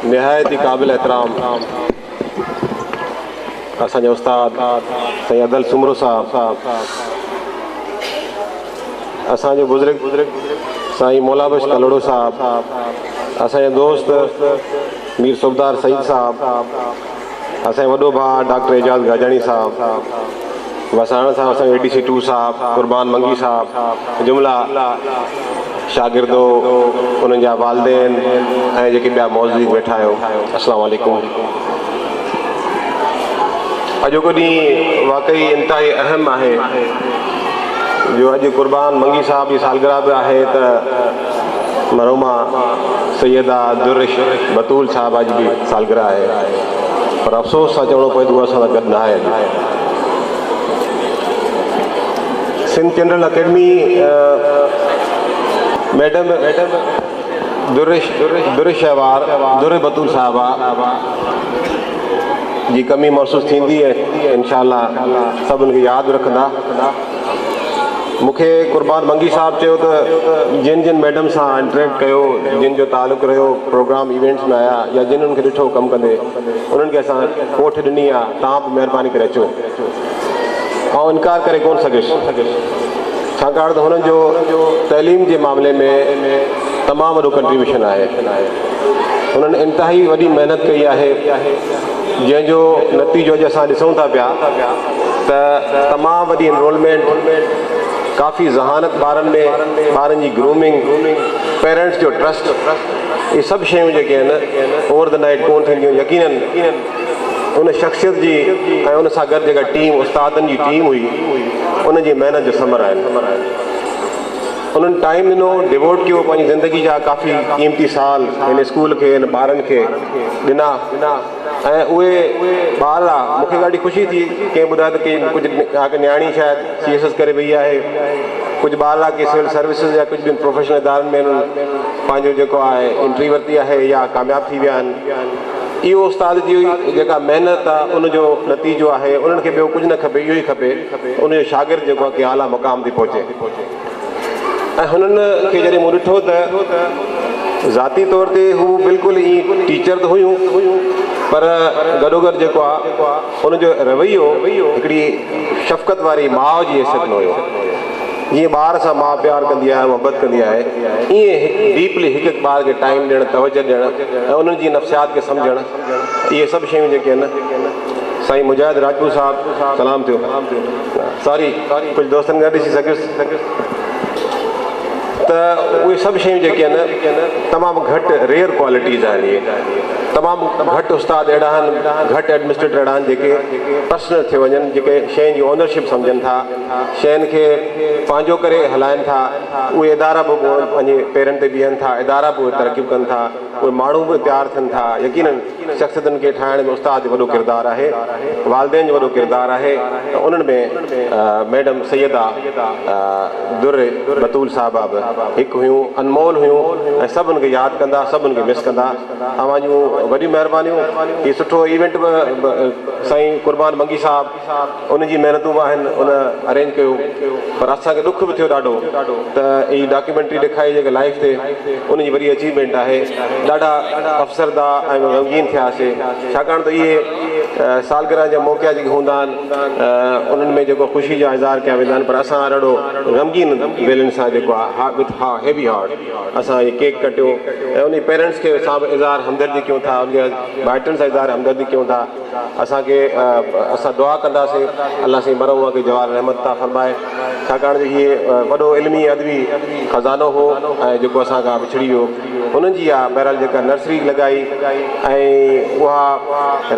नहायत ही काबिल एहतराम असांजे उस्ताद साईं अदल सुमरो साहब, असांजे बुज़ुर्ग साईं मौलाबश कलोड़ो साहब, असांजे दोस्त मीर सुबदार सईद साहब, असांजे वॾो भाउ डॉक्टर एजाज़ गाजानी साहब, वसाण साहब असांजे ADC 2 साहब, कुर्बान मंगी साहब, जुमला शागिर्दो, उन्हनि जा वालदेन ऐं जेके ॿिया मौजूद वेठा आहियो, अस्सलामु अलैकुम। अॼोको ॾींहुं वाक़ई इंतिहाई अहम आहे जो अॼु कुर्बान मंगी साहब जी सालगिरह बि आहे त मरहुमा सैयदा दुर्रिश बतूल साहब अॼु बि सालगिरह आहे, पर अफ़सोस सां चवणो पए थो असां सां गॾु न आहे। Sindh general academy madam दुर्रिश अहवार Durr बतूल साहिबा जी कमी महसूस थींदी ऐं इंशाअल्लाह सभु उनखे यादि रखंदा। मूंखे कुर्बान मंगी साहब चयो त जिन जिन मैडम सां इंटरेक्ट कयो, जिन जो तालुक़ु रहियो प्रोग्राम इवेंट्स में आया या जिन उन्हनि खे ॾिठो कमु कंदे, उन्हनि खे असां कोठ ॾिनी आहे, तव्हां बि महिरबानी करे अचो। ऐं इनकार करे कोन सघियुसि, छाकाणि त हुननि जो तइलीम जे मामले में तमामु वॾो कंट्रीब्यूशन आहे। हुननि इंतिहाई वॾी महिनत कई आहे, जंहिंजो नतीजो अॼु असां ॾिसूं था पिया त तमामु वॾी एनरोलमेंट, काफ़ी ज़हानत ॿारनि में, ॿारनि जी ग्रूमिंग, पेरेंट्स जो ट्रस्ट, इहे सभु शयूं जेके आहिनि ओवर द नाइट कोन थींदियूं। यकीनन उन शख़्सियत जी ऐं उन सां गॾु जेका टीम उस्तादनि जी टीम हुई, उनजी महिनत जो समर आहिनि। उन्हनि टाइम ॾिनो, डिवोट कयो, पंहिंजी ज़िंदगी जा काफ़ी क़ीमती साल हिन स्कूल खे, हिन ॿारनि खे ॾिना ऐं उहे ॿार मूंखे ॾाढी ख़ुशी थी। कंहिं ॿुधायो त कंहिं कुझु न्याणी शायदि CSS करे वई आहे, कुझु ॿार की सिविल सर्विसिस या कुझु ॿियनि प्रोफेशनल इदारनि में उन्हनि पंहिंजो जेको आहे एंट्री वरिती आहे या कामयाबु थी विया आहिनि। इहो उस्ताद जी जेका महिनत आहे, उनजो नतीजो आहे। उन्हनि खे ॿियो कुझु न खपे, इहो ई खपे उनजो शागिर्द जेको आहे कि आला मुक़ाम ते पहुचे। ऐं हुननि खे जॾहिं मूं ॾिठो त ज़ाती तौर ते हू बिल्कुलु ई टीचर त हुयूं, पर गॾोगॾु जेको आहे उनजो रवैयो हिकिड़ी शफ़क़त वारी माउ जी हैसियत में हुयो। जीअं ॿार सां माउ प्यारु कंदी आहे, मोहबत कंदी आहे, ईअं डीपली हिकु हिकु ॿार खे टाइम ॾियणु, तवजो ॾियणु ऐं उन्हनि जी नफ़्सियात खे सम्झणु, इहे सभु शयूं जेके आहिनि। साईं मुजाहिद राजपूत साहब सलाम थियो, सॉरी कुझु दोस्तनि खे ॾिसी सघियुसि त उहे सभु शयूं जेके आहिनि तमामु घटि रेयर क्वालिटीज़ आहिनि। इहे तमामु घटि उस्ताद अहिड़ा आहिनि, घटि एडमिनिस्ट्रेटर अहिड़ा आहिनि जेके पर्सनल थी वञनि, जेके शयुनि जी ओनरशिप सम्झनि था, शयुनि खे पंहिंजो करे हलाइनि था। उहे इदारा बि पंहिंजे पेरनि ते बीहनि था, इदारा बि तरक़ी कनि था, उहे माण्हू बि तयारु थियनि था। यकीनन शख़्सियतुनि खे ठाहिण में उस्ताद जो वॾो किरदारु आहे, वालदेन जो वॾो किरदारु आहे। उन्हनि में मैडम सैयदा दुर्र बतूल साहिबा बि हिकु हुयूं, अनमोल हुयूं ऐं सभु उनखे यादि कंदा, सभु उनखे मिस कंदा। तव्हांजूं वॾियूं महिरबानियूं। हीउ सुठो इवेंट बि साईं कुर्बान मंगी साहब उनजी महिनतूं बि आहिनि, उन अरेंज कयो, पर असांखे ॾुख बि थियो ॾाढो त हीअ डॉक्यूमेंट्री ॾेखारी जेके लाइफ ते, उनजी वॾी अचीवमेंट आहे। ॾाढा अफ़सरदा ऐं ग़मगीन थियासीं, छाकाणि त इहे सालगिरह जा मौक़ा जेके हूंदा आहिनि उन्हनि में जेको ख़ुशी जा इज़हार कया वेंदा आहिनि, पर असां ॾाढो ग़मगीन दिलनि सां जेको आहे विथ हेवी हार्ट असां इहे केक कटियो ऐं उन पेरेंट्स खे सां बि इज़हार हमदर्दी कयूं था, उनजे भाइटनि सां इज़हार हमदर्दी कयूं था। असां दुआ कंदासीं अलाह साईं मरहुमा खे जवाहर रहमत था फरमाए, छाकाणि त इहे वॾो इल्मी अदबी ख़ज़ानो हो ऐं जेको असां खां विछड़ी वियो। हुननि जी आहे बहरहाल जेका नर्सरी लॻाई ऐं उहा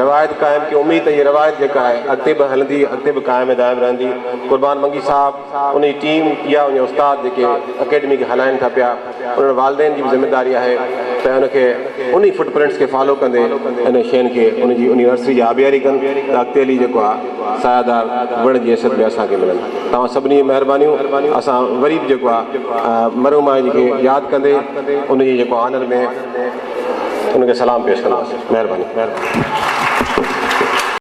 रिवायत क़ाइमु की उमेद त इहा रिवायत जेका आहे अॻिते बि हलंदी, अॻिते बि क़ाइमु दाइमु रहंदी। कुर्बान मंगी साहब उन जी टीम या उन उस्ताद जेके अकेडमी खे हलाइनि था पिया, उन्हनि वालदेन जी बि ज़िमेदारी आहे त उनखे उन फुटप्रिंट्स खे फॉलो कंदे इन शयुनि खे उनजी यूनिवर्सिटी जी आबियारी कनि त अॻिते हली जेको आहे सायादार वण जी हैसियत में असांखे मिलनि। तव्हां सभिनी महिरबानियूं। असां वरी बि जेको आहे मरहुमा खे यादि कंदे उनजी जेको आनर में उनखे सलाम पेश कंदासीं। महिरबानी।